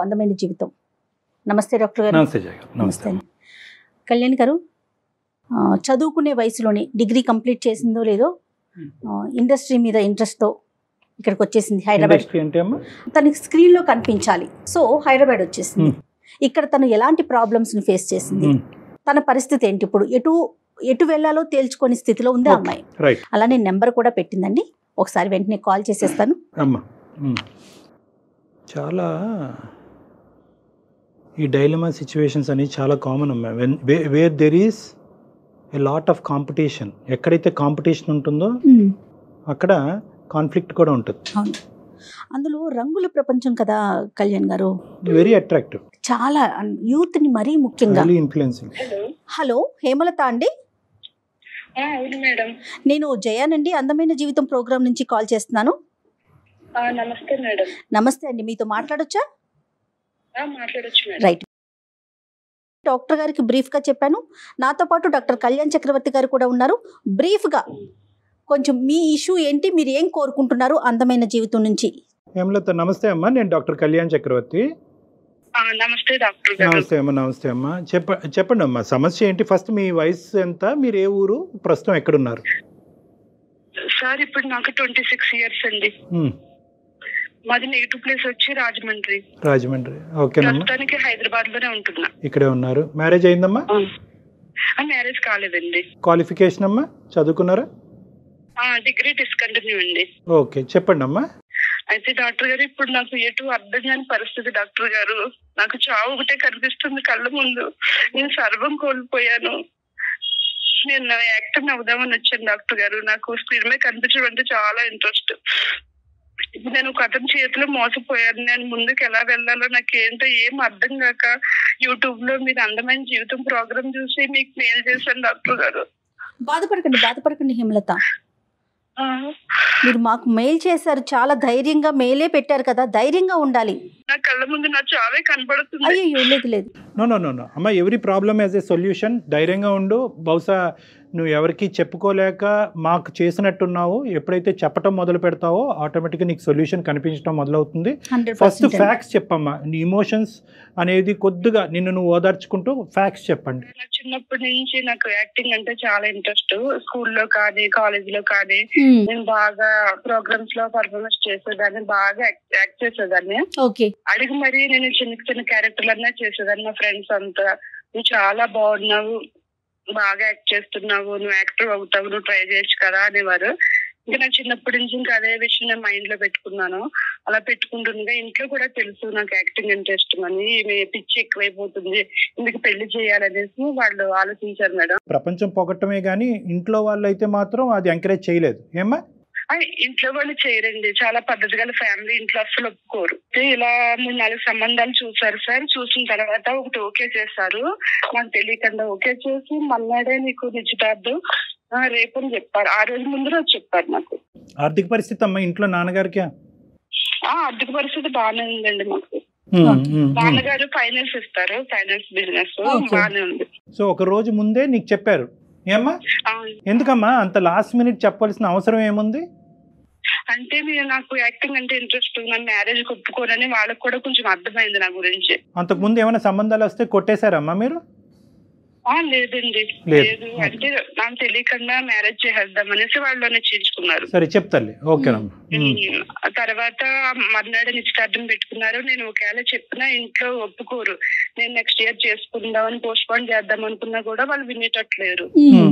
అందమైన జీవితం. నమస్తే డాక్టర్ గారు. నమస్తే జయ గారు. నమస్తే. కళ్యాణ్ గారు, చదువుకునే వయసులోనే డిగ్రీ కంప్లీట్ చేసిందో లేదో ఇండస్ట్రీ మీద ఇంట్రెస్ట్తో ఇక్కడికి వచ్చేసింది హైదరాబాద్. తనకి స్క్రీన్లో కనిపించాలి, సో హైదరాబాద్ వచ్చేసింది. ఇక్కడ తను ఎలాంటి ప్రాబ్లమ్స్ని ఫేస్ చేసింది, తన పరిస్థితి ఏంటి, ఇప్పుడు ఎటు వెళ్ళాలో తేల్చుకొని స్థితిలో ఉంది ఆ అమ్మాయి. అలానే నెంబర్ కూడా పెట్టిందండి, ఒకసారి వెంటనే కాల్ చేసేస్తాను. చాలా ఈ డైలమా సిచ్యువేషన్స్ అనేవి చాలా కామన్ అమ్మా. Where there is a lot of competition, ఎక్కడైతే కాంపిటీషన్ ఉంటుందో అక్కడ కాన్ఫ్లిక్ట్ కూడా ఉంటుంది. అందులో రంగుల ప్రపంచం కదా కళ్యాణ్ గారు, వెరీ అట్రాక్టివ్, చాలా యూత్ ని మరీ ముఖ్యంగా ఇన్ఫ్లుయెన్సింగ్. హలో హేమలత అండి, నేను జయానండి, అందమైన జీవితం ప్రోగ్రామ్ నుంచి కాల్ చేస్తున్నాను. నమస్తే మేడం. నమస్తే అండి, మీతో మాట్లాడొచ్చా? రైట్. డాక్టర్ గారికి బ్రీఫ్ గా చెప్పాను, నాతో పాటు డాక్టర్ కళ్యాణ్ చక్రవర్తి గారు కూడా ఉన్నారు. బ్రీఫ్ గా కొంచెం మీ ఇష్యూ ఏంటి, మీరు ఏం కోరుకుంటున్నారు అందమైన జీవితం నుంచి? హేమలత నమస్తే అమ్మా, నేను డాక్టర్ కళ్యాణ్ చక్రవర్తి. నమస్తే డాక్టర్. నమస్తే అమ్మా. నమస్తే అమ్మా, చెప్పండి అమ్మా, సమస్య ఏంటి? ఫస్ట్ మీ వయసు ఎంత, మీరు ఏ ఊరు, ప్రస్తుతం ఎక్కడున్నారు? సార్ ఇప్పుడు నాకు 26 years అండి. మాది నెగిటివ్ ప్లేస్ వచ్చి రాజమండ్రి. ఓకేనమ్మా. ప్రస్తుతానికి హైదరాబాద్ లోనే ఉంటున్నా. ఇక్కడే ఉన్నారు. మ్యారేజ్ అయిందమ్మా? మ్యారేజ్ కాలేదండి. క్వాలిఫికేషన్ అమ్మా, చదువుకున్నారా? డిగ్రీ డిస్కంటిన్యూ అండి. ఓకే, చెప్పండి అమ్మా. అయితే డాక్టర్ గారు, ఇప్పుడు నాకు ఎటు అర్థం కాని పరిస్థితి డాక్టర్ గారు. నాకు చావు ఒకటే కనిపిస్తుంది కళ్ళ ముందు. నేను సర్వం కోల్పోయాను. నేను యాక్టర్ అవుదామని వచ్చాను డాక్టర్ గారు. నాకు స్క్రీన్ మీద కనిపించడం అంటే చాలా ఇంట్రెస్ట్. ఇప్పుడు నేను ఒక అతని చేతిలో మోసపోయాను. నేను ముందుకు ఎలా వెళ్ళాలో నాకు ఏంటో ఏం అర్థం కాక యూట్యూబ్ లో మీరు అందమైన జీవితం ప్రోగ్రామ్ చూసి మీకు మెయిల్ చేశాను డాక్టర్ గారు. బాధపడకండి హేమలత, మీరు మాకు మెయిల్ చేశారు, చాలా ధైర్యంగా మెయిలే పెట్టారు కదా, ధైర్యంగా ఉండాలి. నా కళ్ళ ముందు నా చావే కనబడుతుంది. అయ్యో లేదు. నో అమ్మ, every problem as a solution. ధైర్యంగా ఉండు. బహుశా నువ్వు ఎవరికి చెప్పుకోలేక మాకు చేసినట్టున్నావు. ఎప్పుడైతే చెప్పటం మొదలు పెడతావో ఆటోమేటిక్గా నీకు సొల్యూషన్ కనిపించడం మొదలవుతుంది. ఫస్ట్ ఫ్యాక్ట్స్ చెప్పమ్మా. నీ ఇమోషన్స్ అనేది కొద్దిగా నిన్ను నువ్వు ఓదార్చుకుంటూ ఫ్యాక్ట్స్ చెప్పండి. చిన్నప్పటి నుంచి నాకు యాక్టింగ్ అంటే చాలా ఇంట్రెస్ట్. స్కూల్లో కానీ కాలేజ్ లో కానీ నేను బాగా ప్రోగ్రామ్స్ లో పర్ఫార్మెన్స్ చేసేదాన్ని, బాగా యాక్ట్ చేసేదాన్ని. అడిగి మరి నేను చిన్న క్యారెక్టర్లన్నా చేసేదాన్ని. మా ఫ్రెండ్స్ అంతా నువ్వు చాలా బాగున్నావు, బాగా యాక్ట్ చేస్తున్నావు, నువ్వు యాక్టర్ అవుతావు, నువ్వు ట్రై చేయొచ్చు కదా అనేవారు. ఇంకా నాకు చిన్నప్పటి నుంచి ఇంకా అదే విషయం నేను మైండ్ లో పెట్టుకున్నాను. అలా పెట్టుకుంటుండగా ఇంట్లో కూడా తెలుసు నాకు యాక్టింగ్ అంటే ఇష్టం అని. పిచ్చి ఎక్కువైపోతుంది, ఇందుకు పెళ్లి చేయాలనేసి వాళ్ళు ఆలోచించారు మేడం. ప్రపంచం పొగట్టమే గానీ ఇంట్లో వాళ్ళు అయితే మాత్రం అది ఎంకరేజ్ చేయలేదు ఏమ్మా? ఇంట్లో వాళ్ళు చేయరండి, చాలా పద్ధతి గల ఫ్యామిలీ. ఇంట్లో అసలు ఒప్పుకోరు. ఇలా 3-4 సంబంధాలు చూసారు సార్. చూసిన తర్వాత ఒకటి ఓకే చేశారు, నాకు తెలియకుండా ఓకే చేసి మన్నాడే నీకు నిశ్చితార్థం రేపు అని చెప్పారు. ఆ రోజు ముందు రోజు చెప్పారు నాకు. ఆర్థిక పరిస్థితి అమ్మా ఇంట్లో నాన్నగారికి? ఆర్థిక పరిస్థితి బాగానే ఉందండి మాకు. నాన్నగారు ఫైనాన్స్ ఇస్తారు, ఫైనాన్స్ బిజినెస్ బాగానే ఉంది. సో ఒక రోజు ముందే నీకు చెప్పారు ఏమ్మా? ఎందుకమ్మా అంత లాస్ట్ మినిట్ చెప్పాల్సిన అవసరం ఏముంది? అంటే నాకు యాక్టింగ్ అంటే ఇంట్రెస్ట్, నన్ను మ్యారేజ్ ఒప్పుకోనని వాళ్ళకి కూడా కొంచెం అర్థమైంది నా గురించి. అంతకు ముందు ఏమైనా సంబంధాలు వస్తే కొట్టేశారమ్మా మీరు? లేదండి, లేదు. అంటే నాకు తెలియకుండా మ్యారేజ్ చేసేద్దాం అనేసి వాళ్ళు నిశ్చయించుకున్నారు. సరే చెప్తారు. తర్వాత మర్నాడు నిశ్చితార్థం పెట్టుకున్నారు. నేను ఒకవేళ చెప్పినా ఇంట్లో ఒప్పుకోరు. నేను నెక్స్ట్ ఇయర్ చేసుకుందామని పోస్ట్ పోన్ చేద్దాం అనుకున్నా కూడా వాళ్ళు వినేటట్లేరు.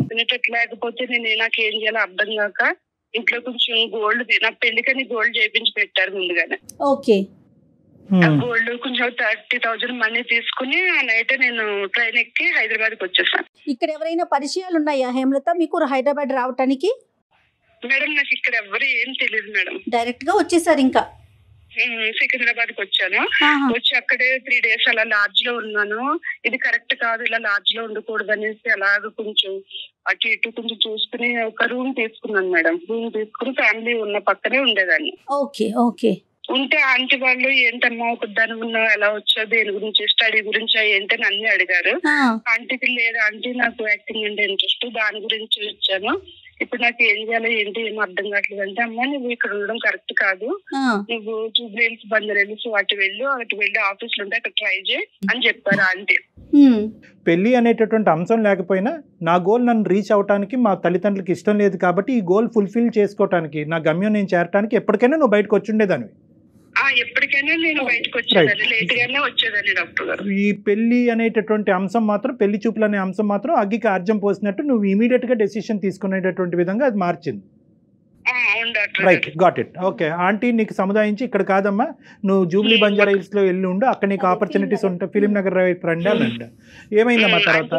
వినేటట్లేకపోతే నేను నాకేం చేయాలో అర్థం కాక ఇంట్లో కొంచెం గోల్డ్, నా పెళ్లికని గోల్డ్ చేయించి పెట్టారు ముందుగానే. గోల్డ్ కొంచెం 30,000 మనీ తీసుకుని నైట్ నేను ట్రైన్ ఎక్కి హైదరాబాద్ కి వచ్చేసాను. ఇక్కడ ఎవరైనా పరిచయాలు ఉన్నాయా హేమలత మీకు హైదరాబాద్ రావటానికి? మేడం నాకు ఇక్కడ ఎవరు ఏం తెలియదు మేడం. డైరెక్ట్ గా వచ్చేసారు. ఇంకా సికింద్రాబాద్ కి వచ్చాను. వచ్చి అక్కడే 3 days అలా లాడ్జ్ లో ఉన్నాను. ఇది కరెక్ట్ కాదు, ఇలా లాడ్జ్ లో ఉండకూడదు అనేసి అలాగ కొంచెం అటు ఇటు కొంచెం చూసుకుని ఒక రూమ్ తీసుకున్నాను మేడం. రూమ్ తీసుకుని ఫ్యామిలీ ఉన్న పక్కనే ఉండేదాన్ని. ఉంటే ఆంటీ వాళ్ళు ఏంటమ్మా ఒకదాని ఉన్నావు, ఎలా వచ్చావు, దేని గురించి, స్టడీ గురించి ఏంటని అన్ని అడిగారు. ఆంటీకి లేదు ఆంటీ నాకు యాక్టింగ్ అంటే ఇంట్రెస్ట్, దాని గురించి వచ్చాను, ఇప్పుడు నాకు ఏం చేయాలి ఏంటి ఏమో అర్థం కావట్లేదు అంటే, అమ్మ నువ్వు ఇక్కడ ఉండడం కరెక్ట్ కాదు, నువ్వు జూబ్లీహిల్స్ బంజారాహిల్స్ అటు వెళ్ళి ఆఫీసులు ఉంటే అక్కడ ట్రై చేయి అని చెప్పారు ఆంటీ. పెళ్లి అనేటటువంటి అంశం లేకపోయినా నా గోల్ నన్ను రీచ్ అవడానికి మా తల్లిదండ్రులకి ఇష్టం లేదు కాబట్టి ఈ గోల్ ఫుల్ఫిల్ చేసుకోవడానికి నా గమ్యం నేను చేరడానికి ఎప్పటికైనా నువ్వు బయటకు వచ్చుండేదాన్ని. ఎప్పటికైనా నేను బయటకు వచ్చేదాన్ని, లేట్ గానే వచ్చేదాన్ని డాక్టర్ గారు. ఈ పెళ్లి అనేటటువంటి అంశం మాత్రం, పెళ్లి చూపులు అనే అంశం మాత్రం అగ్గికి ఆర్జం పోసినట్టు నువ్వు ఇమీడియట్ గా డెసిషన్ తీసుకునేటటువంటి విధంగా అది మార్చింది. Right, got it. Okay, aunty నీకు సముదాయించి ఇక్కడ కాదమ్మా నువ్వు జూబ్లీ బంజారాహిల్స్ లో వెళ్ళి ఉండు, అక్కడ నీకు ఆపర్చునిటీస్ ఉంటాయి, ఫిలిం నగర్ రండి అనండి. ఏమైందమ్మా తర్వాత?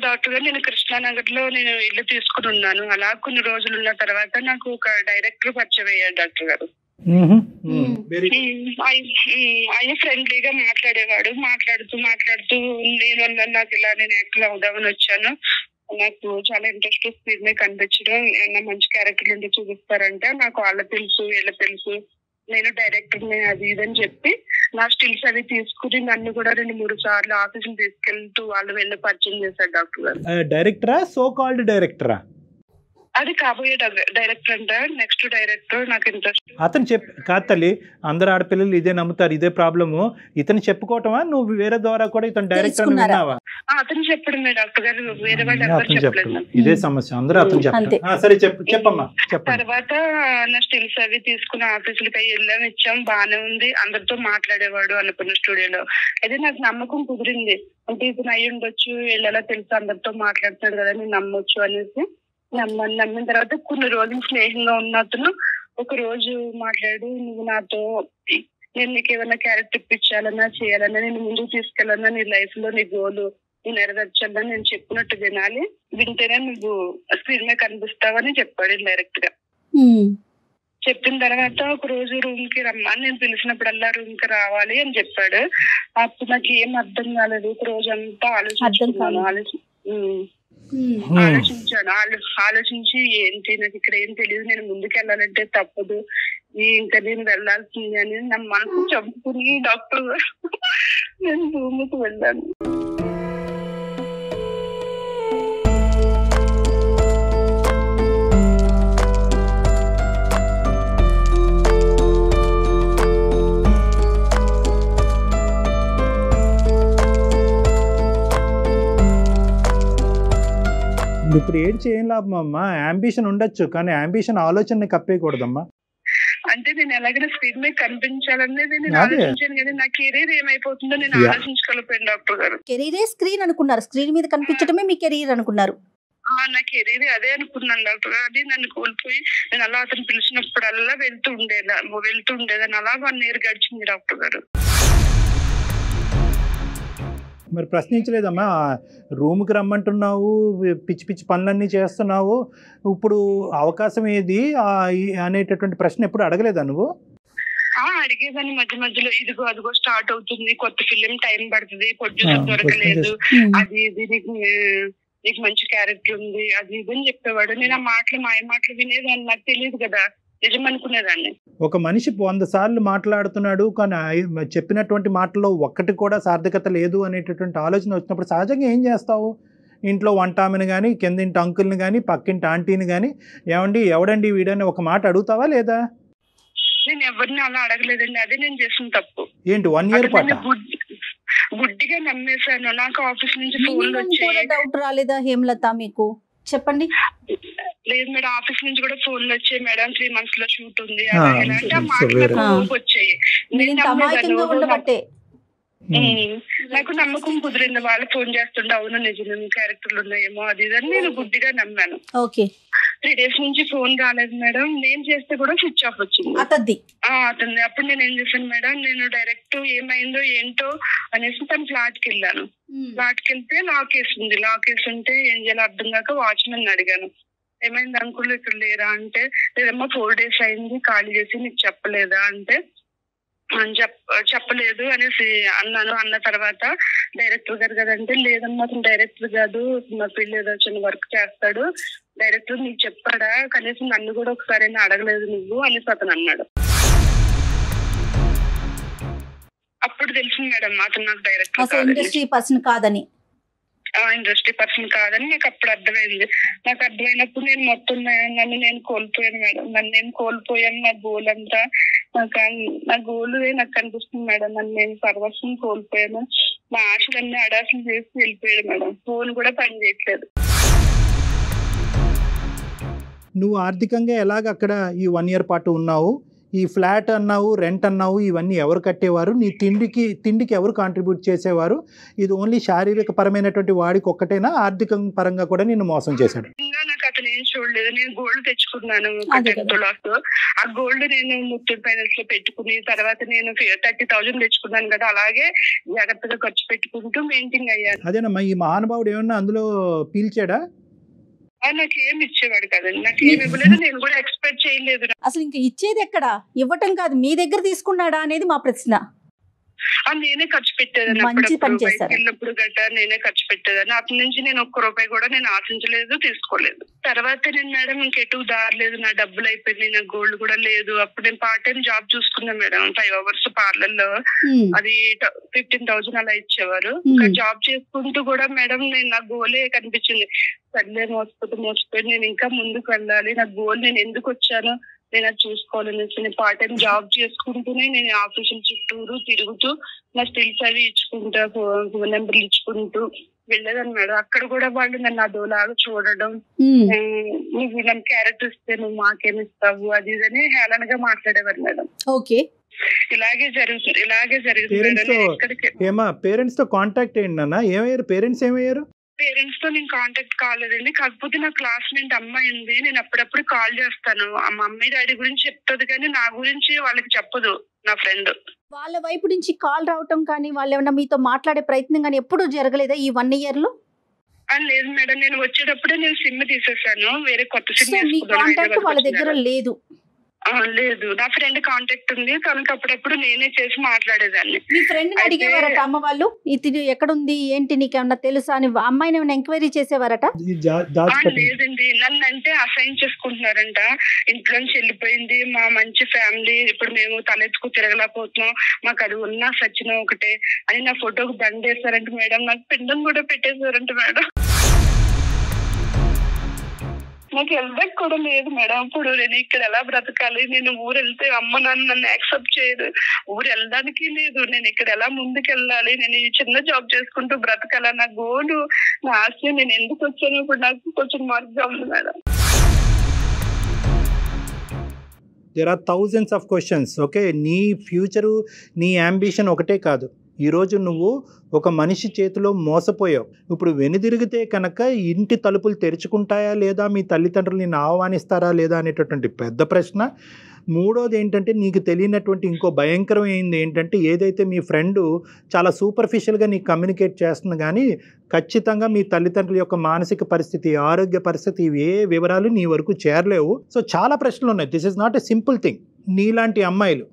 డాక్టర్ గారు నేను కృష్ణానగర్ లో నేను ఇల్లు తీసుకుని ఉన్నాను. అలా కొన్ని రోజులు ఉన్న తర్వాత నాకు ఒక డైరెక్టర్ పరిచయం అయ్యాడు డాక్టర్ గారు. ఆయన ఫ్రెండ్లీగా మాట్లాడేవాడు. మాట్లాడుతూ నేను నాకు ఇలా నేను యాక్టర్ అవుదామని వచ్చాను, నాకు చాలా ఇంట్రెస్ట్ స్క్రీన్ మీద కనిపించడం, ఏమన్నా మంచి క్యారెక్టర్ నుండి చూపిస్తారంటే నాకు వాళ్ళ తెలుసు వీళ్ళ తెలుసు, నేను డైరెక్టర్ అది ఇదని చెప్పి నా స్టిల్స్ అవి తీసుకుని నన్ను కూడా 2-3 సార్లు ఆఫీసులు తీసుకెళ్తూ వాళ్ళు వెళ్ళి పరిచయం చేశారు డాక్టర్ గారు. డైరెక్టరా, సో కాల్డ్ డైరెక్టరా? అది కాబోయే డైరెక్టర్ అంట, నెక్స్ట్ డైరెక్టర్. నాకు ఇంట్రెస్ట్. అతను కాదు తల్లి, అందరు ఆడపిల్లలు ఇదే నమ్ముతారు, ఇదే ప్రాబ్లము. ఇతను చెప్పుకోవటమా నువ్వు వేరే ద్వారా కూడా ఇతను డైరెక్టర్ విన్నావా? అతను చెప్పడమే డాక్టర్ గారు, వేరే వాళ్ళు చెప్పలేదు. ఇదే సమస్య, అందరూ అతను చెప్తారు. సరే చెప్పమ్మా. తర్వాత నా స్టిల్స్ అవి తీసుకుని ఆఫీసులకి వెళ్ళాం, ఇచ్చాం, బాగానే ఉంది, అందరితో మాట్లాడేవాడు అనుకున్న స్టూడియోలో. అయితే నాకు నమ్మకం కుదిరింది, అంటే ఇతను అయ్యి ఉండొచ్చు, వీళ్ళలా తెలుసు అందరితో మాట్లాడుతాడు కదా, నేను నమ్మొచ్చు అనేసి నమ్మిన తర్వాత కొన్ని రోజులు స్నేహంగా ఉన్న అతను ఒక రోజు మాట్లాడు, నువ్వు నాతో నేను నీకు ఏమైనా క్యారెక్టర్ ఇప్పించాలన్నా చేయాలన్నా నేను ముందుకు తీసుకెళ్ళాలన్నా నీ లైఫ్ లో నీ గోలు నువ్వు నెరవేర్చాలన్నా నేను చెప్పినట్టు వినాలి, వింటేనే నువ్వు స్క్రీన్ మీద కనిపిస్తావని చెప్పాడు డైరెక్ట్ గా. చెప్పిన తర్వాత ఒక రోజు రూమ్ కి రమ్మని నేను పిలిచినప్పుడల్లా రూమ్ కి రావాలి అని చెప్పాడు. అప్పుడు నాకు ఏం అర్థం కాలేదు, ఒక రోజు అంతా ఆలోచించి ఏంటి నాకు ఇక్కడ ఏం తెలియదు, నేను ముందుకు వెళ్ళాలంటే తప్పదు, ఇంకా నేను వెళ్ళాల్సింది అని నా మనసు చంపుకుని డాక్టర్ నేను రూమ్కి వెళ్ళాను. ఇప్పుడు ఏం చేయం లాభం అమ్మా, అంబిషన్ ఉండొచ్చు కానీ అంబిషన్ ఆలోచన కప్పేయకూడదమ్మా. అంటే నేను ఎలాగైనా స్క్రీన్ మీద కనిపించాలనేది నేను ఆలోచించాను కానీ నా కెరీర్ ఏమైపోతుందో నేను ఆలోచించుకోలేకపోయాను డాక్టర్ గారు. కెరీరే స్క్రీన్ అనుకున్నారు, స్క్రీన్ మీద కనిపించడమే మీ కెరీర్ అనుకున్నారు. నా కెరీర్ అదే అనుకున్నాను డాక్టర్ గారు. అది నన్ను కోల్పోయి నేను అలా అతను పిలిచినప్పుడల్లా వెళ్తూ ఉండేదాన్ని. అలా 1 year గడిచింది డాక్టర్ గారు. మరి ప్రశ్నించలేదమ్మా, రూమ్కి రమ్మంటున్నావు, పిచ్చి పిచ్చి పనులన్నీ చేస్తున్నావు, ఇప్పుడు అవకాశం ఏది అనేటటువంటి ప్రశ్న ఎప్పుడు అడగలేదా నువ్వు? అడిగేదాన్ని మధ్యలో, ఇదిగో అదిగో స్టార్ట్ అవుతుంది, కొత్త ఫిలిం టైం పడుతుంది, ప్రొడ్యూసర్ దొరకలేదు, అది ఇది నీకు మంచి క్యారెక్టర్ ఉంది, అది ఇది అని చెప్పేవాడు. నేను ఆ మాటలు మాయ మాటలు వినేదాన్ని, నాకు తెలియదు కదా నిజం అనుకునేదాన్ని. ఒక మనిషి 100 సార్లు మాట్లాడుతున్నాడు కానీ చెప్పినటువంటి మాటల్లో ఒక్కటి కూడా సార్థకత లేదు అనేటటువంటి ఆలోచన వచ్చినప్పుడు సహజంగా ఏం చేస్తావు? ఇంట్లో వంట ఆమెను కానీ, కిందింటి అంకుల్ని కానీ, పక్కింటి ఆంటీని కానీ, ఎవడండి వీడని ఒక మాట అడుగుతావా లేదా? నేను ఎవరిని అలా అడగలేదండి, అదే నేను చేసిన తప్పు. ఏంటి 1 year పాటు గుడ్డిగా నమ్మేశాను. నాకు ఆఫీస్ నుంచి ఫోన్లు వచ్చాయి. డౌట్ రాలేదా హేమలత మీకు? చెప్పండి. లేదు మేడం, ఆఫీస్ నుంచి కూడా ఫోన్లు వచ్చాయి, మేడం 3 months లో షూట్ ఉంది వచ్చాయి. నాకు నమ్మకం కుదిరింది, వాళ్ళు ఫోన్ చేస్తుండే అవును నిజం క్యారెక్టర్లు ఉన్నాయేమో అది ఇదని నేను గుడ్డిగా నమ్మాను. 3 days నుంచి ఫోన్ రాలేదు మేడం, నేను చేస్తే కూడా స్విచ్ ఆఫ్ వచ్చింది అతన్ని. అప్పుడు నేను ఏం చేశాను మేడం, నేను డైరెక్ట్ ఏమైందో ఏంటో అనేసి తన ఫ్లాట్ కి వెళ్ళాను. ఫ్లాట్ కి వెళ్తే లాక్ వేసి ఉంటే ఏం చేయాలో అర్థం కాక వాచ్మెన్ అడిగాను, ఏమైంది అంకుల్ ఇక్కడ లేరా అంటే, లేదమ్మా 4 days అయింది ఖాళీ చేసి నీకు చెప్పలేదా అంటే, చెప్పలేదు అనేసి అన్నాను. అన్న తర్వాత డైరెక్టర్ గారు కదంటే, లేదమ్మా అతను డైరెక్టర్ కాదు, మా పిల్ల ఏదో చిన్న వర్క్ చేస్తాడు, డైరెక్టర్ నీకు చెప్పాడా, కనీసం నన్ను కూడా ఒకసారి అడగలేదు నువ్వు అనేసి అతను అన్నాడు. అప్పుడు తెలిసింది మేడం అతను నాకు డైరెక్టర్ ఇండస్ట్రీ పర్సన్ కాదని. ఇండస్ట్రీ పర్సన్ కాదని నాకు అప్పుడు అర్థమైంది. నాకు అర్థమైనప్పుడు నేను మొత్తం నన్ను నేను కోల్పోయాను మేడం. నన్ను నేను కోల్పోయాను. నా గోల్ అంతా నా గోల్ నాకు కనిపిస్తుంది మేడం. నన్ను నేను సర్వస్వం కోల్పోయాను. నా ఆశలన్నీ అడాసలు చేసి వెళ్ళిపోయాడు మేడం. ఫోన్ కూడా పని చేయట్లేదు. నువ్వు ఆర్థికంగా ఎలాగ అక్కడ ఈ 1 year పాటు ఉన్నావు? ఈ ఫ్లాట్ అన్నావు, రెంట్ అన్నావు, ఇవన్నీ ఎవరు కట్టేవారు? నీ తిండికి ఎవరు కాంట్రిబ్యూట్ చేసేవారు? ఇది ఓన్లీ శారీరక పరమైనటువంటి వాడికి ఒక్కటేనా, ఆర్థిక పరంగా కూడా నిన్ను మోసం చేశాడు? నాకు అతను ఏం చూడలేదు. నేను గోల్డ్ తెచ్చుకున్నాను. ఆ గోల్డ్ నేను ముత్తూట్ ఫైనాన్స్ లో పెట్టుకుని తర్వాత నేను 30,000 తెచ్చుకున్నాను కదా, అలాగే జాగ్రత్తగా ఖర్చు పెట్టుకుంటూ మెయింటైన్ అయ్యాను. అదేనమ్మా, ఈ మహానుభావుడు ఏమన్నా అందులో పీల్చాడా? నాకేం ఇచ్చేవాడు కదండి. నాకేం ఇవ్వలేదు. నేను కూడా ఎక్స్పెక్ట్ చేయలేదు. అసలు ఇంకా ఇచ్చేది ఎక్కడ? ఇవ్వటం కాదు, మీ దగ్గర తీసుకున్నాడా అనేది మా ప్రశ్న. నేనే ఖర్చు పెట్టేదాన్ని. వెళ్ళినప్పుడు గట్రా నేనే ఖర్చు పెట్టేదాన్ని. అప్పటి నుంచి నేను ఒక్క రూపాయి కూడా నేను ఆశించలేదు, తీసుకోలేదు. తర్వాత నేను మేడం ఇంకెటు దారి లేదు, నా డబ్బులు అయిపోయింది, నా గోల్డ్ కూడా లేదు. అప్పుడు నేను పార్ట్ టైం జాబ్ చూసుకున్నాను మేడం. 5 hours పార్లర్ లో. అది 15,000 అలా ఇచ్చేవారు. జాబ్ చేసుకుంటూ కూడా మేడం నేను నా గోలే కనిపించింది. సర్లే మోసపోతే నేను ఇంకా ముందుకు వెళ్ళాలి. నా గోల్ నేను ఎందుకు వచ్చాను నేను అది చూసుకోవాలని నేను పార్ట్ టైం జాబ్ చేసుకుంటూనే నేను ఆఫీసుల చుట్టూరు తిరుగుతూ నా స్టిల్స్ అవి ఇచ్చుకుంటా, ఫోన్ నెంబర్లు ఇచ్చుకుంటూ వెళ్ళేదాన్ని మేడం. అక్కడ కూడా వాళ్ళు నన్ను అదోలాగా చూడడం, నువ్వు నన్ను క్యారెక్టర్ ఇస్తే నువ్వు మాకేమిస్తావు అది ఇదని హేళనగా మాట్లాడేవారు మేడం. ఓకే, ఇలాగే జరుగుతుంది. పేరెంట్స్ తో కాంటాక్ట్ ఏంటి నాన్న? ఏమయ్యారు పేరెంట్స్? ఏమయ్యారు పేరెంట్స్ తో నేను కాంటాక్ట్ కాలేదండి. కాకపోతే నా క్లాస్మేట్ అమ్మాయి ఉంది. నేను అప్పుడప్పుడు కాల్ చేస్తాను. ఆ మమ్మీ డాడీ గురించి చెప్తుంది కానీ నా గురించి వాళ్ళకి చెప్పదు. నా ఫ్రెండ్ వాళ్ళ వైపు నుంచి కాల్ రావటం కానీ వాళ్ళు ఏమన్నా మీతో మాట్లాడే ప్రయత్నం కానీ ఎప్పుడు జరగలేదా ఈ 1 year లో? లేదు మేడం. నేను వచ్చేటప్పుడే నేను సిమ్ తీసేసాను. వేరే కొత్త సిమ్. మీ కాంటాక్ట్ వాళ్ళ దగ్గర లేదు? లేదు. నా ఫ్రెండ్ కాంటాక్ట్ ఉంది కనుక అప్పుడప్పుడు నేనే చేసి మాట్లాడేదాన్ని. మీ ఫ్రెండ్ అడిగేవారట అమ్మ వాళ్ళు, ఇది ఎక్కడుంది ఏంటి నీకేమన్నా తెలుసా అని అమ్మాయిని ఏమైనా ఎంక్వైరీ చేసేవారట? లేదండి. నన్ను అంటే అసైన్ చేసుకుంటున్నారంట. ఇంట్లోంచి వెళ్ళిపోయింది, మా మంచి ఫ్యామిలీ, ఇప్పుడు మేము తలెత్తుకు తిరగలేకపోతున్నాం, మాకు అది ఉన్నా సచిన ఒకటే అని నా ఫోటోకి దండేశారంట మేడం. నాకు పిండం కూడా పెట్టేశారంట మేడం. నాకు వెళ్ళడానికి కూడా లేదు మేడం. ఇప్పుడు నేను ఇక్కడ ఎలా బ్రతకాలి? నేను ఊరు వెళ్తే అమ్మ నాన్న నన్ను యాక్సెప్ట్ చేయదు. ఊరు వెళ్ళడానికి లేదు. నేను ఇక్కడ ఎలా ముందుకు వెళ్ళాలి? నేను ఈ చిన్న జాబ్ చేసుకుంటూ బ్రతకాల? నా గోలు, నా ఆశ, నేను ఎందుకు వచ్చాను ఇప్పుడు నాకు కొంచెం మార్గం ఉంది madam. There are thousands of questions. Okay, నీ ఫ్యూచరు, నీ అంబిషన్ ఒకటే కాదు. ఈరోజు నువ్వు ఒక మనిషి చేతిలో మోసపోయావు. ఇప్పుడు వెనుదిరిగితే కనుక ఇంటి తలుపులు తెరుచుకుంటాయా లేదా, మీ తల్లిదండ్రులు నిన్ను ఆహ్వానిస్తారా లేదా అనేటటువంటి పెద్ద ప్రశ్న. మూడోది ఏంటంటే, నీకు తెలియనటువంటి ఇంకో భయంకరమైంది ఏంటంటే, ఏదైతే మీ ఫ్రెండు చాలా సూపర్ఫిషియల్గా నీకు కమ్యూనికేట్ చేస్తుంది కానీ ఖచ్చితంగా మీ తల్లిదండ్రుల యొక్క మానసిక పరిస్థితి, ఆరోగ్య పరిస్థితి, ఏ వివరాలు నీ వరకు చేరలేవు. సో చాలా ప్రశ్నలు ఉన్నాయి. This is not a simple thing. నీలాంటి అమ్మాయిలు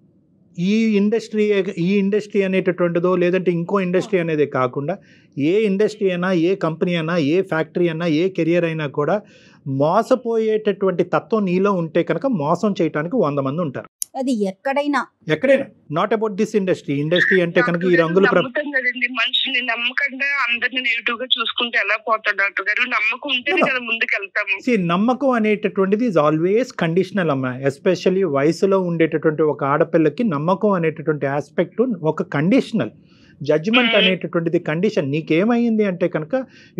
ఈ ఇండస్ట్రీ అనేటటువంటిదో లేదంటే ఇంకో ఇండస్ట్రీ అనేది కాకుండా ఏ ఇండస్ట్రీ అయినా, ఏ కంపెనీ అయినా, ఏ ఫ్యాక్టరీ అయినా, ఏ కెరియర్ అయినా కూడా మోసపోయేటటువంటి తత్వం నీలో ఉంటే కనుక మోసం చేయడానికి 100 మంది ఉంటారు. అది ఎక్కడైనా నాట్ అబౌట్ దిస్ ఇండస్ట్రీ అంటే కనుక ఈ రంగులు మనుషుల్ని నమ్మకంగా అందరిని నెగిటివ్ గా చూసుకుంటే ఎలా పోతాడు డాక్టర్ గారు? నమ్మకం ఉంటేనే కదా ముందుకు వెళ్తాము. నమ్మకం అనేటటువంటిది ఈజ్ ఆల్వేస్ కండిషనల్ అమ్మా. ఎస్పెషల్లీ వయసులో ఉండేటటువంటి ఒక ఆడపిల్లకి నమ్మకం అనేటటువంటి ఆస్పెక్ట్ ఒక కండిషనల్. జడ్జిమెంట్ అనేటటువంటిది కండిషన్. నీకేమైంది అంటే కనుక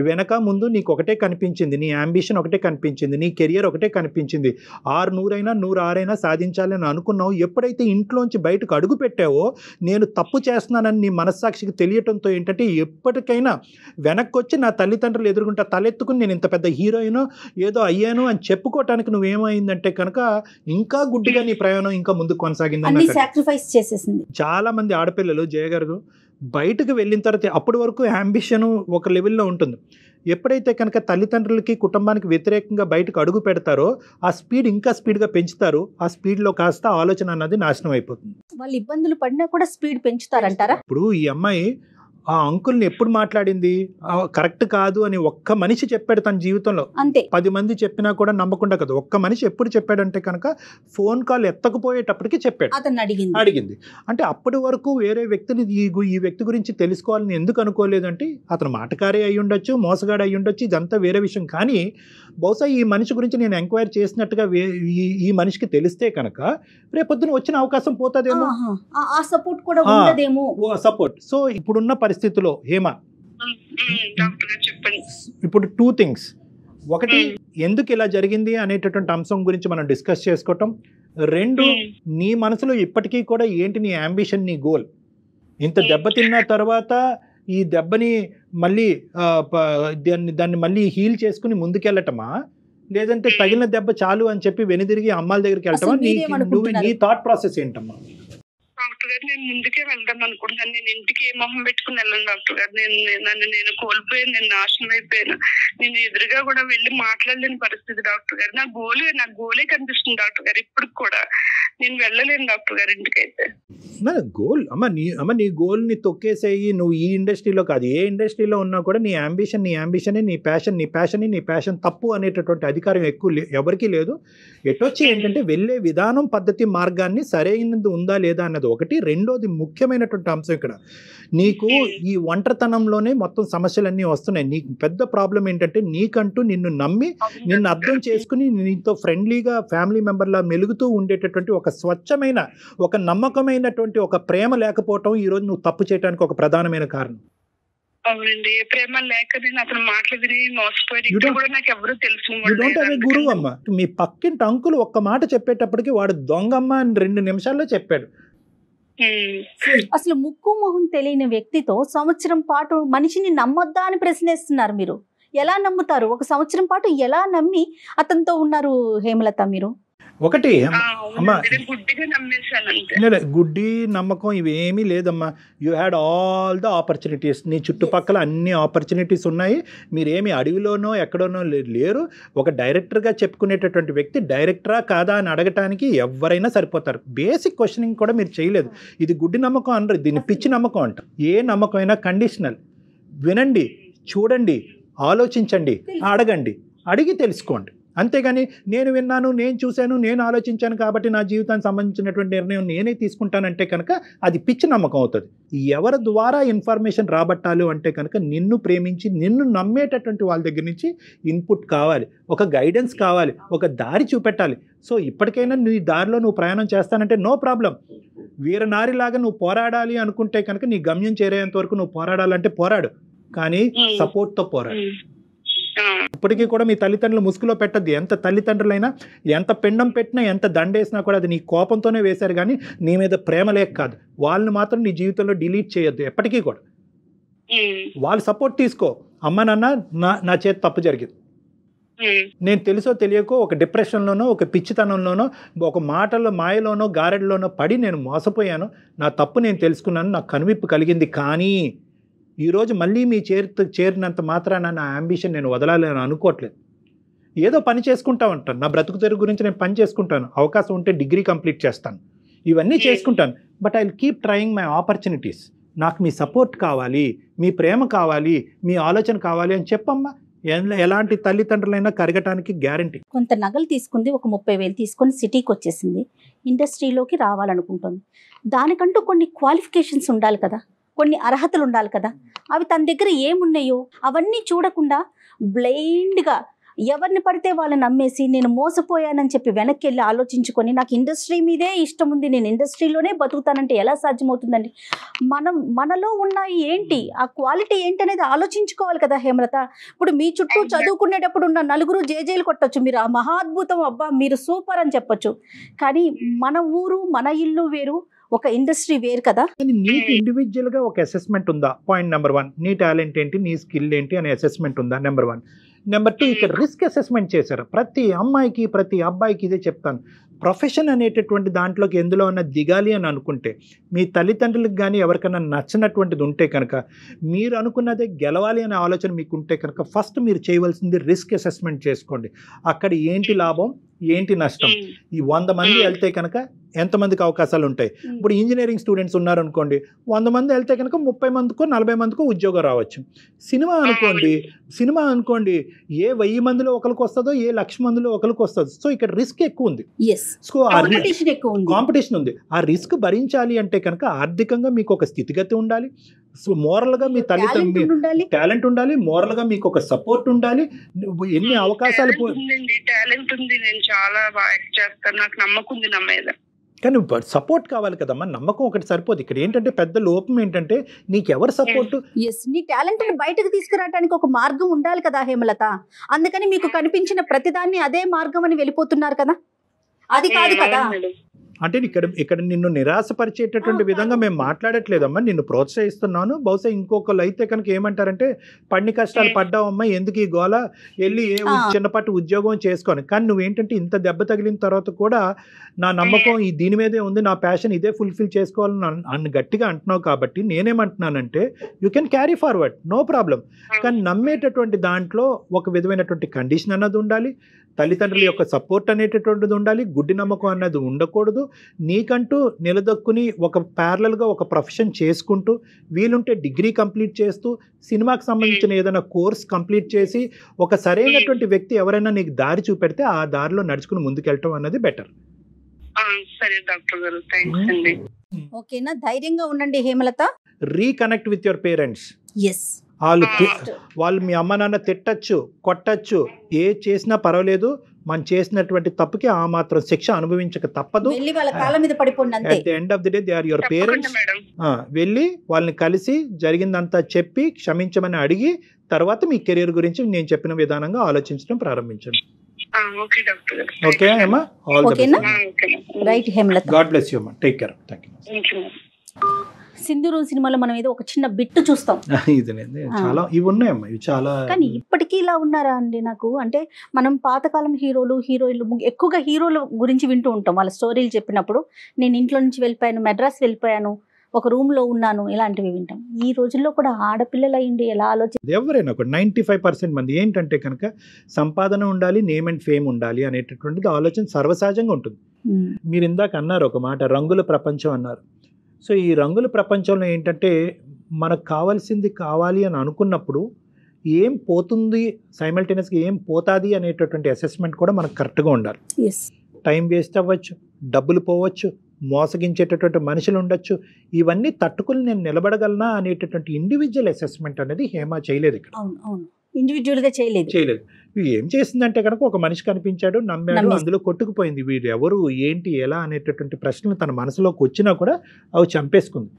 వెనక ముందు నీకు ఒకటే కనిపించింది, నీ అంబిషన్ ఒకటే కనిపించింది, నీ కెరియర్ ఒకటే కనిపించింది. 100 అయినా 106 సాధించాలని అనుకున్నావు. ఎప్పుడైతే ఇంట్లోంచి బయటకు అడుగు పెట్టావో, నేను తప్పు చేస్తున్నానని నీ మనస్సాక్షికి తెలియటంతో ఏంటంటే ఎప్పటికైనా వెనక్కి వచ్చి నా తల్లిదండ్రులు ఎదుర్కొంటా తలెత్తుకుని నేను ఇంత పెద్ద హీరోయినో ఏదో అయ్యాను అని చెప్పుకోవటానికి నువ్వేమైందంటే కనుక ఇంకా గుడ్డిగా నీ ప్రయాణం ఇంకా ముందుకు కొనసాగింది. సాక్రిఫైస్ చేసేసింది. చాలా మంది ఆడపిల్లలు జయగారు బయటకు వెళ్ళిన తర్వాత అప్పటి వరకు అంబిషన్ ఒక లెవెల్లో ఉంటుంది. ఎప్పుడైతే కనుక తల్లిదండ్రులకి కుటుంబానికి వ్యతిరేకంగా బయటకు అడుగు పెడతారో ఆ స్పీడ్ ఇంకా స్పీడ్గా పెంచుతారు. ఆ స్పీడ్లో కాస్త ఆలోచన అన్నది నాశనం అయిపోతుంది. వాళ్ళు ఇబ్బందులు పడినా కూడా స్పీడ్ పెంచుతారంటారా? ఇప్పుడు ఈ అమ్మాయి ఆ అంకుల్ని ఎప్పుడు మాట్లాడింది కరెక్ట్ కాదు అని ఒక్క మనిషి చెప్పాడు తన జీవితంలో. అంతే. 10 మంది చెప్పినా కూడా నమ్మకుండా కదా, ఒక్క మనిషి ఎప్పుడు చెప్పాడంటే కనుక ఫోన్ కాల్ ఎత్తకపోయేటప్పటికి చెప్పాడు, అతను అడిగింది. అంటే అప్పటి వరకు వేరే వ్యక్తిని ఈ వ్యక్తి గురించి తెలుసుకోవాలని ఎందుకు అనుకోలేదంటే అతను మాటకారే అయి ఉండొచ్చు, మోసగాడు అయి ఉండొచ్చు, ఇదంతా వేరే విషయం. కానీ బహుశా ఈ మనిషి గురించి నేను ఎంక్వైరీ చేసినట్టుగా ఈ మనిషికి తెలిస్తే కనుక రేపొద్దున వచ్చిన అవకాశం పోతుందేమో, ఆ సపోర్ట్ కూడా ఉండదేమో. సపోర్ట్. సో ఇప్పుడున్న పరిస్థితిలో హేమ ఇప్పుడు 2 థింగ్స్. ఒకటి, ఎందుకు ఇలా జరిగింది అనేటటువంటి అంశం గురించి మనం డిస్కస్ చేసుకోవటం. 2, నీ మనసులో ఇప్పటికీ కూడా ఏంటి నీ అంబిషన్, నీ గోల్. ఇంత దెబ్బతిన్న తర్వాత ఈ దెబ్బని మళ్ళీ దాన్ని మళ్ళీ హీల్ చేసుకుని ముందుకెళ్ళటమా, లేదంటే తగిలిన దెబ్బ చాలు అని చెప్పి వెనుదిరిగి అమ్మాల దగ్గరికి వెళ్ళటమా? నీ థాట్ ప్రాసెస్ ఏంటమ్మా? డాక్టర్ గారు నేను ముందుకే వెళ్దాం అనుకుంటున్నాను. నేను ఇంటికి ఏ మొహం పెట్టుకుని వెళ్ళను డాక్టర్ గారు. నేను కోల్పోయాను, నేను నాశనం అయిపోయాను. నేను ఎదురుగా కూడా వెళ్ళి మాట్లాడలేని పరిస్థితి డాక్టర్ గారు. నా గోలే కనిపిస్తుంది డాక్టర్ గారు. ఇప్పుడు కూడా నేను వెళ్ళలేను డాక్టర్ గారు ఇంటికైతే. గోల్ నీ గోల్ ని తొక్కేసేయి. నువ్వు ఈ ఇండస్ట్రీలో కాదు, ఏ ఇండస్ట్రీలో ఉన్నా కూడా నీ అంబిషన్ నీ ప్యాషన్ తప్పు అనేటటువంటి అధికారం ఎక్కువ ఎవరికీ లేదు. ఎటొచ్చి ఏంటంటే వెళ్ళే విధానం, పద్ధతి, మార్గాన్ని సరైనది ఉందా లేదా అన్నది ఒకటి. రెండోది ముఖ్యమైనటువంటి అంశం ఇక్కడ, నీకు ఈ ఒంటరితనంలోనే మొత్తం సమస్యలన్నీ వస్తున్నాయి. నీకు పెద్ద ప్రాబ్లం ఏంటంటే నీకంటూ నిన్ను నమ్మి, నిన్ను అర్థం చేసుకుని, నీతో ఫ్రెండ్లీగా ఫ్యామిలీ మెంబర్లా మెలుగుతూ ఉండేటటువంటి ఒక స్వచ్ఛమైన, ఒక నమ్మకమైనటువంటి ఒక ప్రేమ లేకపోవటం ఈరోజు నువ్వు తప్పు చేయడానికి ఒక ప్రధానమైన కారణం. అవునండి, ప్రేమ లేక నేను అతను మాటలు విని మోసపోయి కూడా నాకు ఎవరు తెలుసు. గురువు అమ్మ, మీ పక్కింటి అంకుల్ ఒక్క మాట చెప్పేటప్పటికి వాడు దొంగమ్మ అని 2 నిమిషాల్లో చెప్పాడు. అసలు ముక్కు మొహం తెలియని వ్యక్తితో సంవత్సరం పాటు మనిషిని నమ్మొద్దా అని ప్రశ్నిస్తున్నారు మీరు. ఎలా నమ్ముతారు? 1 సంవత్సరం పాటు ఎలా నమ్మి అతనితో ఉన్నారు హేమలత మీరు? ఒకటి అమ్మా, గుడ్డి నమ్మకం ఇవేమీ లేదమ్మా. You had all the opportunities. నీ చుట్టుపక్కల అన్ని ఆపర్చునిటీస్ ఉన్నాయి. మీరేమి అడవిలోనో ఎక్కడోనో లేరు. ఒక డైరెక్టర్గా చెప్పుకునేటటువంటి వ్యక్తి డైరెక్టరా కాదా అని అడగటానికి ఎవరైనా సరిపోతారు. బేసిక్ క్వశ్చనింగ్ కూడా మీరు చేయలేదు. ఇది గుడ్డి నమ్మకం అనరు, దీన్ని పిచ్చి నమ్మకం అంట. ఏ నమ్మకం అయినా కండిషనల్. వినండి, చూడండి, ఆలోచించండి, అడగండి, అడిగి తెలుసుకోండి. అంతేగాని నేను విన్నాను, నేను చూశాను, నేను ఆలోచించాను కాబట్టి నా జీవితానికి సంబంధించినటువంటి నిర్ణయం నేనే తీసుకుంటానంటే కనుక అది పిచ్చి నమ్మకం అవుతుంది. ఎవరి ద్వారా ఇన్ఫర్మేషన్ రాబట్టాలి అంటే కనుక నిన్ను ప్రేమించి నిన్ను నమ్మేటటువంటి వాళ్ళ దగ్గర నుంచి ఇన్పుట్ కావాలి, ఒక గైడెన్స్ కావాలి, ఒక దారి చూపెట్టాలి. సో ఇప్పటికైనా నీ దారిలో నువ్వు ప్రయాణం చేస్తానంటే నో ప్రాబ్లం. వీరనారిలాగా నువ్వు పోరాడాలి అనుకుంటే కనుక నీ గమ్యం చేరేంత వరకు నువ్వు పోరాడాలంటే పోరాడు, కానీ సపోర్ట్తో పోరాడు. ఇప్పటికీ కూడా మీ తల్లిదండ్రులు ముసుగులో పెట్టద్దు. ఎంత తల్లిదండ్రులైనా ఎంత పిండం పెట్టినా ఎంత దండేసినా కూడా అది నీ కోపంతోనే వేశారు, కానీ నీ మీద ప్రేమ లేక కాదు. వాళ్ళని మాత్రం నీ జీవితంలో డిలీట్ చేయొద్దు ఎప్పటికీ కూడా. వాళ్ళ సపోర్ట్ తీసుకో. అమ్మ నాన్న నా చేతి తప్పు జరిగింది, నేను తెలుసో తెలియకో ఒక డిప్రెషన్లోనో, ఒక పిచ్చితనంలోనో, ఒక మాటల్లో మాయలోనో, గారెడ్లోనో పడి నేను మోసపోయాను. నా తప్పు నేను తెలుసుకున్నాను, నాకు కనువిప్పు కలిగింది. కానీ ఈరోజు మళ్ళీ మీ చేరినంత మాత్రాన నా అంబిషన్ నేను వదలాలని అనుకోవట్లేదు. ఏదో పని చేసుకుంటా ఉంటాను, నా బ్రతుకు తెరుగు గురించి నేను పని చేసుకుంటాను, అవకాశం ఉంటే డిగ్రీ కంప్లీట్ చేస్తాను, ఇవన్నీ చేసుకుంటాను. But I will keep trying my opportunities. నాకు మీ సపోర్ట్ కావాలి, మీ ప్రేమ కావాలి, మీ ఆలోచన కావాలి అని చెప్పమ్మా. ఎలాంటి తల్లిదండ్రులైనా కరగటానికి గ్యారంటీ. కొంత నగలు తీసుకుంది, ఒక 30,000 తీసుకొని సిటీకి వచ్చేసింది, ఇండస్ట్రీలోకి రావాలనుకుంటుంది. దానికంటూ కొన్ని క్వాలిఫికేషన్స్ ఉండాలి కదా, కొన్ని అర్హతలు ఉండాలి కదా. అవి తన దగ్గర ఏమున్నాయో అవన్నీ చూడకుండా బ్లైండ్గా ఎవరిని పడితే వాళ్ళని నమ్మేసి నేను మోసపోయానని చెప్పి వెనక్కి వెళ్ళి ఆలోచించుకొని నాకు ఇండస్ట్రీ మీదే ఇష్టం ఉంది, నేను ఇండస్ట్రీలోనే బతుకుతానంటే ఎలా సాధ్యమవుతుందండి? మనలో ఉన్నాయి ఏంటి, ఆ క్వాలిటీ ఏంటి అనేది ఆలోచించుకోవాలి కదా హేమలత. ఇప్పుడు మీ చుట్టూ చదువుకునేటప్పుడు ఉన్న నలుగురు జేజేలు కొట్టచ్చు, మీరు ఆ మహాద్భుతం, అబ్బా మీరు సూపర్ అని చెప్పొచ్చు. కానీ మన ఊరు మన ఇల్లు వేరు, ఒక ఇండస్ట్రీ వేరు కదా. నీకు ఇండివిజువల్ గా ఒక అసెస్మెంట్ ఉందా? Point number 1. నీ టాలెంట్ ఏంటి, నీ స్కిల్ ఏంటి అనే అసెస్మెంట్ ఉందా? నెంబర్ 1. నెంబర్ 2, ఇక్కడ రిస్క్ అసెస్మెంట్ చేశారు. ప్రతి అమ్మాయికి ప్రతి అబ్బాయికి ఇదే చెప్తాను, ప్రొఫెషన్ అనేటటువంటి దాంట్లోకి ఎందులో అన్న దిగాలి అని అనుకుంటే, మీ తల్లిదండ్రులకు కానీ ఎవరికైనా నచ్చినటువంటిది ఉంటే కనుక, మీరు అనుకున్నదే గెలవాలి అనే ఆలోచన మీకు ఉంటే కనుక, ఫస్ట్ మీరు చేయవలసింది రిస్క్ అసెస్మెంట్ చేసుకోండి. అక్కడ ఏంటి లాభం, ఏంటి నష్టం, ఈ 100 మంది వెళ్తే కనుక ఎంతమందికి అవకాశాలు ఉంటాయి. ఇప్పుడు ఇంజనీరింగ్ స్టూడెంట్స్ ఉన్నారనుకోండి, 100 మంది వెళ్తే కనుక 30 మందికో 40 మందికో ఉద్యోగం రావచ్చు. సినిమా అనుకోండి ఏ 1000 మందిలో ఒకరికి వస్తుందో, ఏ 1,00,000 మందిలో ఒకరికి వస్తుందో. సో ఇక్కడ రిస్క్ ఎక్కువ ఉంది. సో కాంపిటీషన్ ఉంది. ఆ రిస్క్ భరించాలి అంటే కనుక ఆర్థికంగా మీకు ఒక స్థితిగతి ఉండాలి, సో మోరల్గా మీ తల్లిదండ్రులు టాలెంట్ ఉండాలి, మోరల్గా మీకు ఒక సపోర్ట్ ఉండాలి. ఎన్ని అవకాశాలు టాలెంట్ ఉంది, నేను చాలా బాగా యాక్ట్ చేస్తాను, నాకు నమ్మకం ఉంది నా మీద. కానీ సపోర్ట్ కావాలి కదమ్మా, నమ్మకం ఒకటి సరిపోదు. ఇక్కడ ఏంటంటే పెద్ద లోపం ఏంటంటే నీకు ఎవరు సపోర్ట్. నీ టాలెంట్ బయటకు తీసుకురావడానికి ఒక మార్గం ఉండాలి కదా హేమలత. అందుకని మీకు కనిపించిన ప్రతిదాన్ని అదే మార్గం అని వెళ్ళిపోతున్నారు కదా, అది కాదు కదా. అంటే ఇక్కడ నిన్ను నిరాశపరిచేటటువంటి విధంగా మేము మాట్లాడట్లేదమ్మా, నిన్ను ప్రోత్సహిస్తున్నాను. బహుశా ఇంకొకళ్ళు అయితే కనుక ఏమంటారంటే, పడిన కష్టాలు పడ్డావమ్మా, ఎందుకు ఈ గోల, వెళ్ళి చిన్నపాటి ఉద్యోగం చేసుకొని. కానీ నువ్వేంటంటే ఇంత దెబ్బ తగిలిన తర్వాత కూడా నా నమ్మకం దీని మీదే ఉంది, నా ప్యాషన్ ఇదే ఫుల్ఫిల్ చేసుకోవాలని గట్టిగా అంటున్నావు. కాబట్టి నేనేమంటున్నానంటే you can carry forward, no problem. కానీ నమ్మేటటువంటి దాంట్లో ఒక విధమైనటువంటి కండిషన్ అన్నది ఉండాలి, తల్లిదండ్రుల యొక్క సపోర్ట్ అనేటటువంటిది ఉండాలి, గుడ్డి నమ్మకం అన్నది ఉండకూడదు. నీకంటూ నిలదొక్కుని ఒక ప్యారలల్గా ఒక ప్రొఫెషన్ చేసుకుంటూ, వీలుంటే డిగ్రీ కంప్లీట్ చేస్తూ, సినిమాకి సంబంధించిన ఏదైనా కోర్స్ కంప్లీట్ చేసి, ఒక సరైనటువంటి వ్యక్తి ఎవరైనా నీకు దారి చూపెడితే ఆ దారిలో నడుచుకుని ముందుకెళ్ళటం అన్నది బెటర్. సరే డాక్టర్ గారు, థాంక్స్ అండి. ఓకేనా, ధైర్యంగా ఉండండి Hemalatha. Reconnect with your parents. వాళ్ళు మీ అమ్మ నాన్న తిట్టచ్చు, కొట్టచ్చు, ఏ చేసినా పర్వాలేదు, మనం చేసినటువంటి తప్పుకి ఆ మాత్రం శిక్ష అనుభవించక తప్పదు. At the end of the day they are your parents. వెళ్ళి వాళ్ళని కలిసి జరిగిందంతా చెప్పి క్షమించమని అడిగి తర్వాత మీ కెరీర్ గురించి నేను చెప్పిన విధానంగా ఆలోచించడం ప్రారంభించండి. ఓకే అమ్మా, all the best. Right Hemalatha, God bless you అమ్మా, టేక్ కేర్. థాంక్యూ. సింధూరు సినిమాలో మనం ఏదో ఒక చిన్న బిట్టు చూస్తాం, చాలా ఇవి ఉన్నాయమ్మా, ఇవి చాలా. కానీ ఇప్పటికీ ఇలా ఉన్నారా అండి? నాకు అంటే మనం పాతకాలం హీరోలు హీరోయిన్లు ఎక్కువగా హీరోల గురించి వింటూ ఉంటాం, వాళ్ళ స్టోరీలు చెప్పినప్పుడు నేను ఇంట్లో నుంచి వెళ్ళిపోయాను, మెడ్రాస్ వెళ్ళిపోయాను, ఒక రూమ్ లో ఉన్నాను, ఇలాంటివి వింటాం. ఈ రోజుల్లో కూడా ఆడపిల్లలు అయ్యింది ఎలా ఆలోచన, ఎవరైనా ఒక 95% మంది ఏంటంటే కనుక సంపాదన ఉండాలి, నేమ్ అండ్ ఫేమ్ ఉండాలి అనేటటువంటిది ఆలోచన సర్వసహజంగా ఉంటుంది. మీరు ఇందాక అన్నారు ఒక మాట, రంగుల ప్రపంచం అన్నారు. సో ఈ రంగుల ప్రపంచంలో ఏంటంటే మనకు కావాల్సింది కావాలి అని అనుకున్నప్పుడు ఏం పోతుంది, సైమల్టేనియస్గా ఏం పోతుంది అనేటటువంటి అసెస్మెంట్ కూడా మనకు కరెక్ట్గా ఉండాలి. టైం వేస్ట్ అవ్వచ్చు, డబ్బులు పోవచ్చు, మోసగించేటటువంటి మనుషులు ఉండొచ్చు, ఇవన్నీ తట్టుకుని నేను నిలబడగలనా అనేటటువంటి ఇండివిజువల్ అసెస్మెంట్ అనేది హేమ చేయలేదు ఇక్కడ. ఇండివిజువల్గా చేయలేదు. ఏం చేసిందంటే కనుక ఒక మనిషి కనిపించాడు, నమ్మాడు, అందులో కొట్టుకుపోయింది. వీడు ఎవరు, ఏంటి, ఎలా అనేటటువంటి ప్రశ్నలు తన మనసులోకి వచ్చినా కూడా అవి చంపేసుకుంది.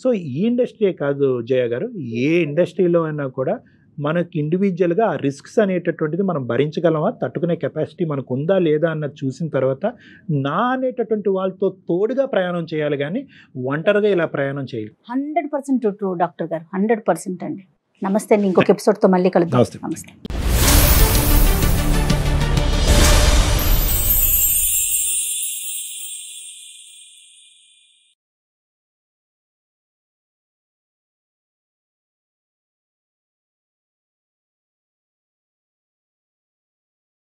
సో ఈ ఇండస్ట్రీయే కాదు జయ గారు, ఏ ఇండస్ట్రీలో అయినా కూడా మనకి ఇండివిజువల్గా ఆ రిస్క్స్ అనేటటువంటిది మనం భరించగలమా, తట్టుకునే కెపాసిటీ మనకు ఉందా లేదా అన్నది చూసిన తర్వాత నా అనేటటువంటి వాళ్ళతో తోడుగా ప్రయాణం చేయాలి, కానీ ఒంటరిగా ఇలా ప్రయాణం చేయాలి. 100% ట్రూ డాక్టర్ గారు, 100% అండి. నమస్తే అండి, ఇంకొక ఎపిసోడ్తో మళ్ళీ కలుద్దాం. నమస్తే.